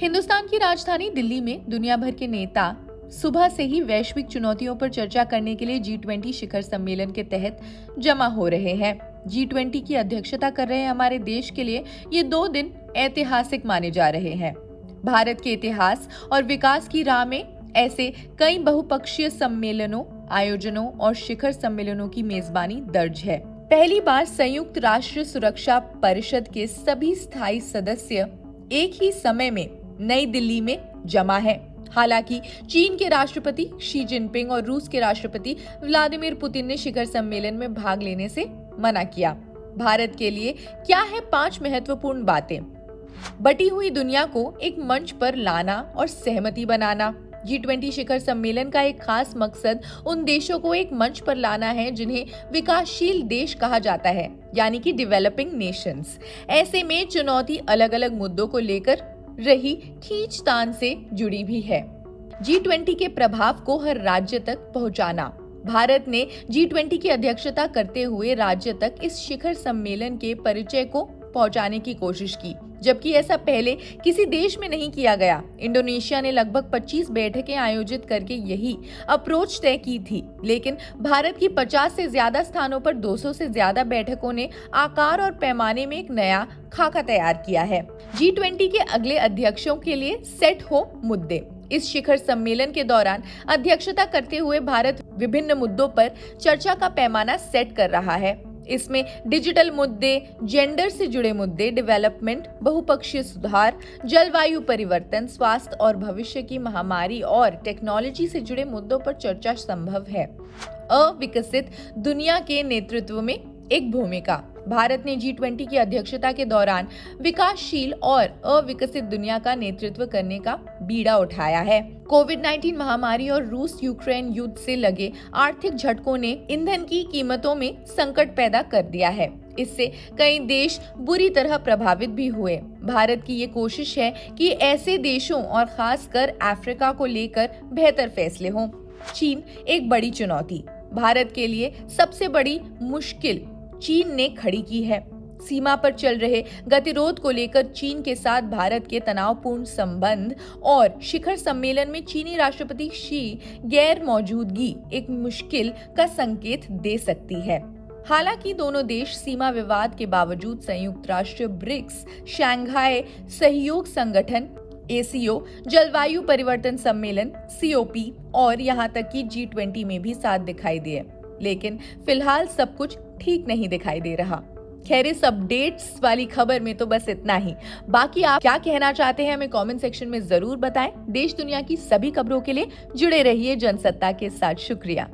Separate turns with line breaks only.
हिंदुस्तान की राजधानी दिल्ली में दुनिया भर के नेता सुबह से ही वैश्विक चुनौतियों पर चर्चा करने के लिए G20 शिखर सम्मेलन के तहत जमा हो रहे हैं। G20 की अध्यक्षता कर रहे हमारे देश के लिए ये 2 दिन ऐतिहासिक माने जा रहे हैं। भारत के इतिहास और विकास की राह में ऐसे कई बहुपक्षीय सम्मेलनों, आयोजनों और शिखर सम्मेलनों की मेजबानी दर्ज है। पहली बार संयुक्त राष्ट्र सुरक्षा परिषद के सभी स्थायी सदस्य एक ही समय में नई दिल्ली में जमा है। हालांकि चीन के राष्ट्रपति शी जिनपिंग और रूस के राष्ट्रपति व्लादिमीर पुतिन ने शिखर सम्मेलन में भाग लेने से मना किया। भारत के लिए क्या है 5 महत्वपूर्ण बातें? बटी हुई दुनिया को एक मंच पर लाना और सहमति बनाना। G20 शिखर सम्मेलन का एक खास मकसद उन देशों को एक मंच पर लाना है जिन्हें विकासशील देश कहा जाता है, यानी कि डेवलपिंग नेशंस। ऐसे में चुनौती अलग अलग मुद्दों को लेकर रही खींचतान से जुड़ी भी है। G20 के प्रभाव को हर राज्य तक पहुंचाना। भारत ने G20 की अध्यक्षता करते हुए राज्य तक इस शिखर सम्मेलन के परिचय को पहुंचाने की कोशिश की, जबकि ऐसा पहले किसी देश में नहीं किया गया। इंडोनेशिया ने लगभग 25 बैठकें आयोजित करके यही अप्रोच तय की थी, लेकिन भारत की 50 से ज्यादा स्थानों पर 200 से ज्यादा बैठकों ने आकार और पैमाने में एक नया खाका तैयार किया है। G20 के अगले अध्यक्षों के लिए सेट हो मुद्दे। इस शिखर सम्मेलन के दौरान अध्यक्षता करते हुए भारत विभिन्न मुद्दों पर चर्चा का पैमाना सेट कर रहा है। इसमें डिजिटल मुद्दे, जेंडर से जुड़े मुद्दे, डेवलपमेंट, बहुपक्षीय सुधार, जलवायु परिवर्तन, स्वास्थ्य और भविष्य की महामारी और टेक्नोलॉजी से जुड़े मुद्दों पर चर्चा संभव है। अविकसित दुनिया के नेतृत्व में एक भूमिका। भारत ने G20 की अध्यक्षता के दौरान विकासशील और अविकसित दुनिया का नेतृत्व करने का बीड़ा उठाया है। कोविड-19 महामारी और रूस यूक्रेन युद्ध से लगे आर्थिक झटकों ने ईंधन की कीमतों में संकट पैदा कर दिया है। इससे कई देश बुरी तरह प्रभावित भी हुए। भारत की ये कोशिश है कि ऐसे देशों और खासकर अफ्रीका को लेकर बेहतर फैसले हों। चीन एक बड़ी चुनौती। भारत के लिए सबसे बड़ी मुश्किल चीन ने खड़ी की है। सीमा पर चल रहे गतिरोध को लेकर चीन के साथ भारत के तनावपूर्ण संबंध और शिखर सम्मेलन में चीनी राष्ट्रपति शी गैर मौजूदगी एक मुश्किल का संकेत दे सकती है। हालांकि दोनों देश सीमा विवाद के बावजूद संयुक्त राष्ट्र ब्रिक्स, शंघाई सहयोग संगठन ACO, जलवायु परिवर्तन सम्मेलन COP और यहाँ तक कि G20 में भी साथ दिखाई दिए। लेकिन फिलहाल सब कुछ ठीक नहीं दिखाई दे रहा। खैर, इस अपडेट्स वाली खबर में तो बस इतना ही। बाकी आप क्या कहना चाहते हैं हमें कमेंट सेक्शन में जरूर बताएं। देश दुनिया की सभी खबरों के लिए जुड़े रहिए जनसत्ता के साथ। शुक्रिया।